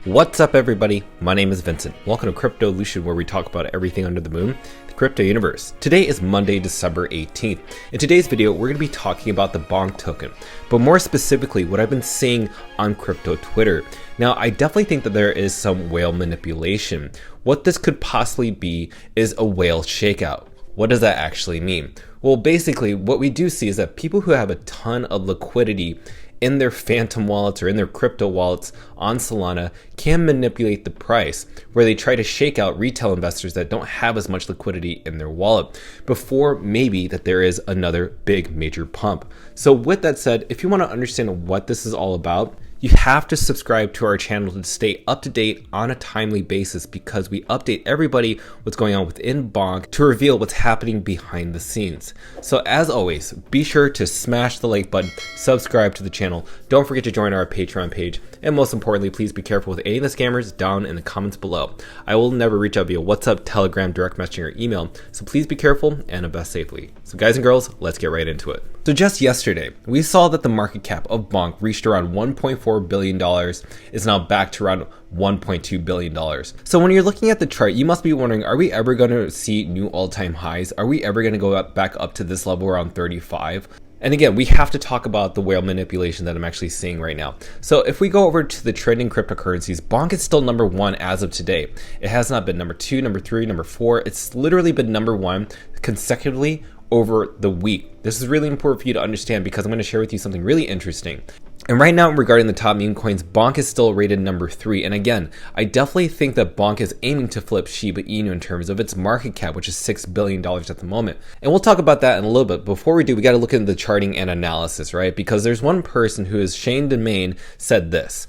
What's up, everybody? My name is Vincent. Welcome to Cryptolution, where we talk about everything under the moon, the crypto universe. Today is Monday, December 18th. In today's video, we're going to be talking about the Bonk token, but more specifically, what I've been seeing on crypto Twitter. Now, I definitely think that there is some whale manipulation. What this could possibly be is a whale shakeout. What does that actually mean? Well, basically, what we do see is that people who have a ton of liquidity in their phantom wallets or in their crypto wallets on Solana can manipulate the price, where they try to shake out retail investors that don't have as much liquidity in their wallet before maybe that there is another big major pump. So with that said, if you want to understand what this is all about, you have to subscribe to our channel to stay up to date on a timely basis, because we update everybody what's going on within Bonk to reveal what's happening behind the scenes. So as always, be sure to smash the like button, subscribe to the channel, don't forget to join our Patreon page, and most importantly, please be careful with any of the scammers down in the comments below. I will never reach out via WhatsApp, Telegram, direct messaging, or email, so please be careful and invest safely. So guys and girls, let's get right into it. So just yesterday, we saw that the market cap of Bonk reached around $1.4 billion, is now back to around $1.2 billion. So when you're looking at the chart, you must be wondering, are we ever going to see new all-time highs? Are we ever going to go back up to this level around 35? And again, we have to talk about the whale manipulation that I'm actually seeing right now. So if we go over to the trending cryptocurrencies, Bonk is still number one as of today. It has not been number two, number three, number four. It's literally been number one consecutively over the week. This is really important for you to understand, because I'm going to share with you something really interesting. And right now, regarding the top meme coins, Bonk is still rated number 3. And again, I definitely think that Bonk is aiming to flip Shiba Inu in terms of its market cap, which is $6 billion at the moment. And we'll talk about that in a little bit. Before we do, we got to look into the charting and analysis, right? Because there's one person who is Shane Domain said this: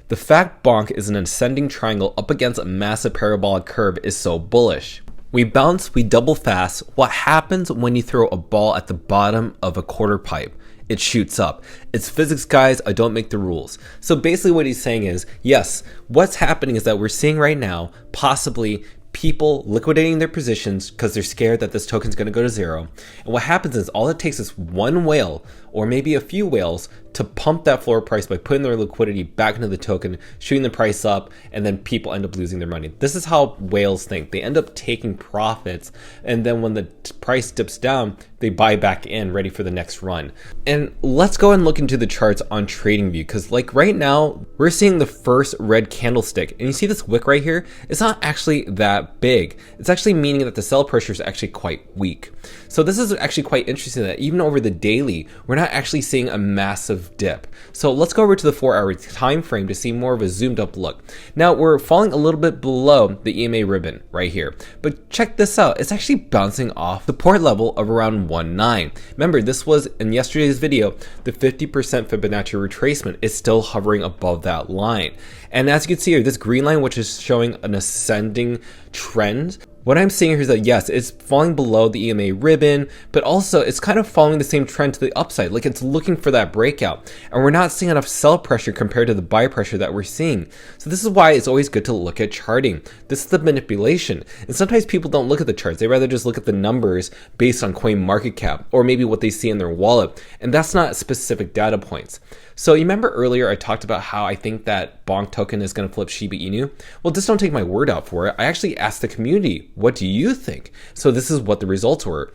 the fact Bonk is an ascending triangle up against a massive parabolic curve is so bullish. We bounce, we double fast. What happens when you throw a ball at the bottom of a quarter pipe? It shoots up. It's physics, guys. I don't make the rules. So basically what he's saying is, yes, what's happening is that we're seeing right now possibly people liquidating their positions because they're scared that this token's going to go to zero. And what happens is all it takes is one whale or maybe a few whales to pump that floor price by putting their liquidity back into the token, shooting the price up, and then people end up losing their money. This is how whales think. They end up taking profits, and then when the price dips down, they buy back in, ready for the next run. And let's go and look into the charts on TradingView, because like right now, we're seeing the first red candlestick, and you see this wick right here? It's not actually that big. It's actually meaning that the sell pressure is actually quite weak. So this is actually quite interesting that even over the daily, we're not actually seeing a massive dip. So let's go over to the 4-hour time frame to see more of a zoomed up look. Now we're falling a little bit below the EMA ribbon right here, but check this out. It's actually bouncing off the support level of around 1.9. Remember, this was in yesterday's video, the 50% Fibonacci retracement is still hovering above that line. And as you can see here, this green line, which is showing an ascending trend, what I'm seeing here is that yes, it's falling below the EMA ribbon, but also it's kind of following the same trend to the upside. Like it's looking for that breakout, and we're not seeing enough sell pressure compared to the buy pressure that we're seeing. So this is why it's always good to look at charting. This is the manipulation. And sometimes people don't look at the charts. They rather just look at the numbers based on coin market cap or maybe what they see in their wallet. And that's not specific data points. So you remember earlier I talked about how I think that Bonk token is going to flip Shiba Inu? Well, just don't take my word out for it. I actually asked the community, what do you think? So this is what the results were.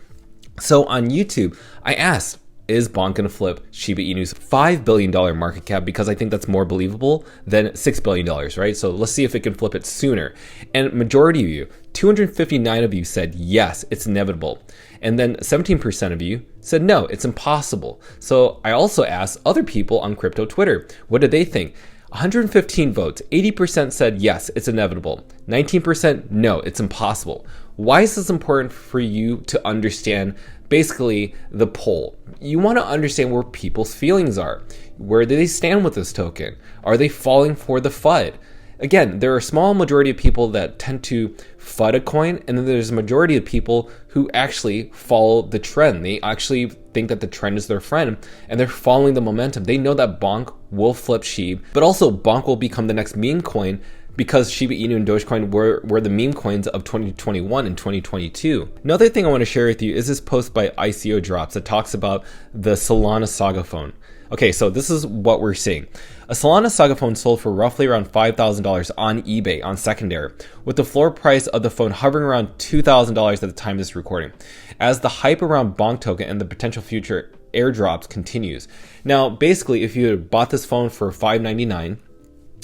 So on YouTube, I asked, is Bonk going to flip Shiba Inu's $5 billion market cap? Because I think that's more believable than $6 billion, right? So let's see if it can flip it sooner. And majority of you, 259 of you said, yes, it's inevitable. And then 17% of you said, no, it's impossible. So I also asked other people on crypto Twitter, what do they think? 115 votes, 80% said, yes, it's inevitable. 19%, no, it's impossible. Why is this important for you to understand basically the poll? You want to understand where people's feelings are. Where do they stand with this token? Are they falling for the FUD? Again, there are a small majority of people that tend to FUD a coin, and then there's a majority of people who actually follow the trend. They actually think that the trend is their friend, and they're following the momentum. They know that Bonk will flip SHIB, but also Bonk will become the next meme coin, because Shiba Inu and Dogecoin were the meme coins of 2021 and 2022. Another thing I want to share with you is this post by ICO Drops that talks about the Solana saga phone. Okay, so this is what we're seeing. A Solana Saga phone sold for roughly around $5,000 on eBay on secondary, with the floor price of the phone hovering around $2,000 at the time of this recording, as the hype around Bonk token and the potential future airdrops continues. Now, basically, if you had bought this phone for $599,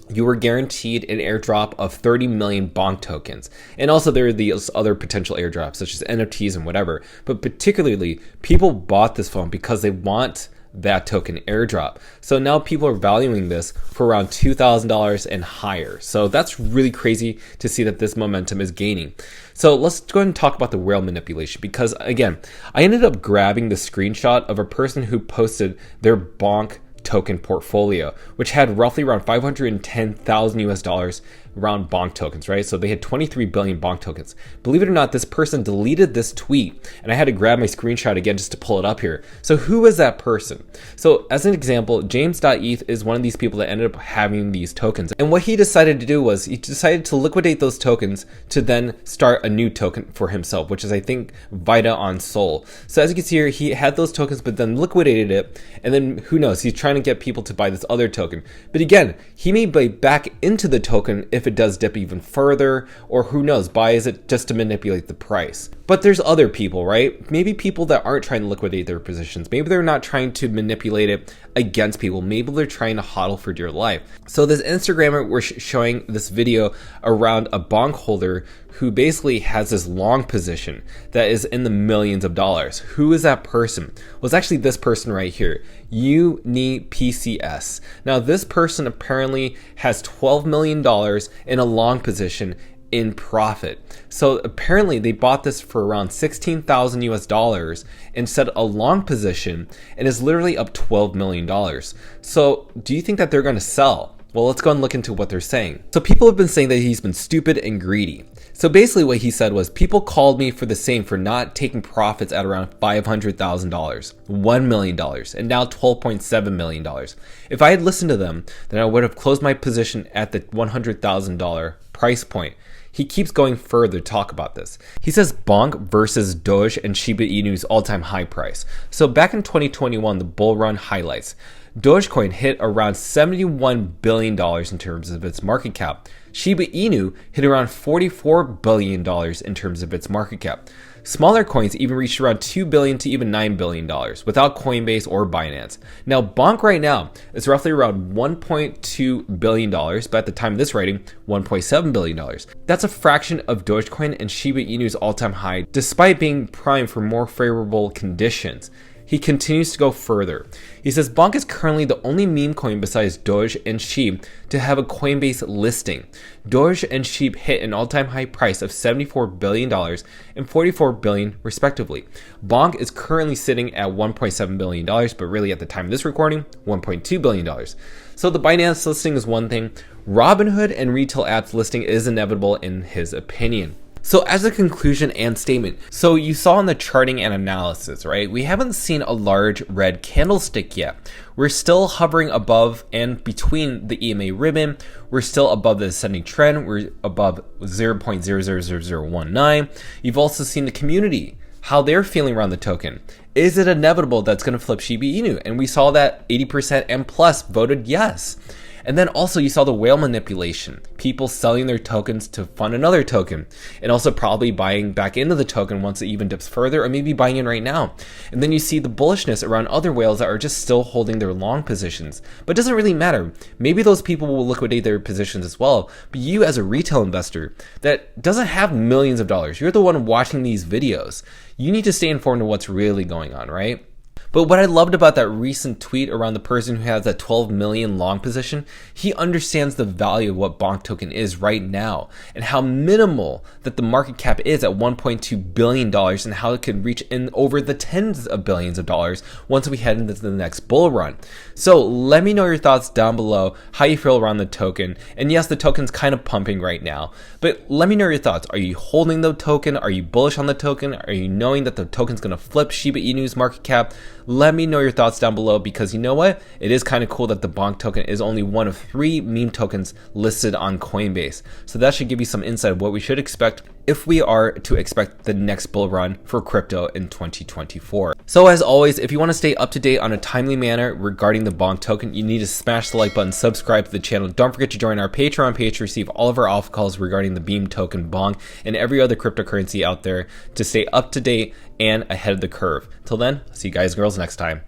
you were guaranteed an airdrop of 30 million Bonk tokens. And also there are these other potential airdrops such as NFTs and whatever. But particularly, people bought this phone because they want that token airdrop. So now people are valuing this for around $2,000 and higher. So that's really crazy to see that this momentum is gaining. So let's go ahead and talk about the whale manipulation, because again, I ended up grabbing the screenshot of a person who posted their Bonk token portfolio, which had roughly around 510,000 US dollars around Bonk tokens, right? So they had 23 billion Bonk tokens. Believe it or not, this person deleted this tweet, and I had to grab my screenshot again just to pull it up here. So who is that person? So as an example, James.eth is one of these people that ended up having these tokens. And what he decided to do was he decided to liquidate those tokens to then start a new token for himself, which is, I think, Vita on Sol. So as you can see here, he had those tokens, but then liquidated it. And then who knows, he's trying to get people to buy this other token. But again, he may buy back into the token if it does dip even further, or who knows, buys it just to manipulate the price. But there's other people, right? Maybe people that aren't trying to liquidate their positions. Maybe they're not trying to manipulate it against people. Maybe they're trying to hodl for dear life. So this Instagrammer, we're showing this video around a Bonk holder who basically has this long position that is in the millions of dollars. Who is that person? Well, it's actually this person right here, UNIPCS. Now this person apparently has $12 million in a long position in profit. So apparently they bought this for around 16,000 US dollars and set a long position, and is literally up $12 million. So do you think that they're going to sell? Well, let's go and look into what they're saying. So people have been saying that he's been stupid and greedy. So basically what he said was, people called me for the same for not taking profits at around $500,000, $1 million, and now $12.7 million. If I had listened to them, then I would have closed my position at the $100,000 price point. He keeps going further to talk about this. He says Bonk versus Doge and Shiba Inu's all-time high price. So back in 2021, the bull run highlights. Dogecoin hit around $71 billion in terms of its market cap. Shiba Inu hit around $44 billion in terms of its market cap. Smaller coins even reached around $2 billion to even $9 billion without Coinbase or Binance. Now, Bonk right now is roughly around $1.2 billion, but at the time of this writing, $1.7 billion. That's a fraction of Dogecoin and Shiba Inu's all-time high, despite being primed for more favorable conditions. He continues to go further. He says Bonk is currently the only meme coin besides Doge and SHIB to have a Coinbase listing. Doge and SHIB hit an all-time high price of $74 billion and $44 billion respectively. Bonk is currently sitting at $1.7 billion, but really at the time of this recording, $1.2 billion. So the Binance listing is one thing. Robinhood and retail apps listing is inevitable in his opinion. So as a conclusion and statement, so you saw in the charting and analysis, right? We haven't seen a large red candlestick yet. We're still hovering above and between the EMA ribbon. We're still above the ascending trend. We're above 0.000019. You've also seen the community, how they're feeling around the token. Is it inevitable that's going to flip Shiba Inu? And we saw that 80% and plus voted yes. And then also you saw the whale manipulation, people selling their tokens to fund another token, and also probably buying back into the token once it even dips further, or maybe buying in right now. And then you see the bullishness around other whales that are just still holding their long positions. But it doesn't really matter. Maybe those people will liquidate their positions as well. But you as a retail investor that doesn't have millions of dollars, you're the one watching these videos. You need to stay informed of what's really going on, right? But what I loved about that recent tweet around the person who has that 12 million long position, he understands the value of what Bonk token is right now and how minimal that the market cap is at $1.2 billion and how it could reach in over the tens of billions of dollars once we head into the next bull run. So let me know your thoughts down below, how you feel around the token. And yes, the token's kind of pumping right now, but let me know your thoughts. Are you holding the token? Are you bullish on the token? Are you knowing that the token's going to flip Shiba Inu's market cap? Let me know your thoughts down below, because you know what? It is kind of cool that the Bonk token is only one of 3 meme tokens listed on Coinbase. So that should give you some insight of what we should expect if we are to expect the next bull run for crypto in 2024. So as always, if you want to stay up to date on a timely manner regarding the Bonk token, you need to smash the like button, subscribe to the channel. Don't forget to join our Patreon page to receive all of our alpha calls regarding the Beam token, Bonk, and every other cryptocurrency out there to stay up to date and ahead of the curve. Till then, see you guys and girls next time.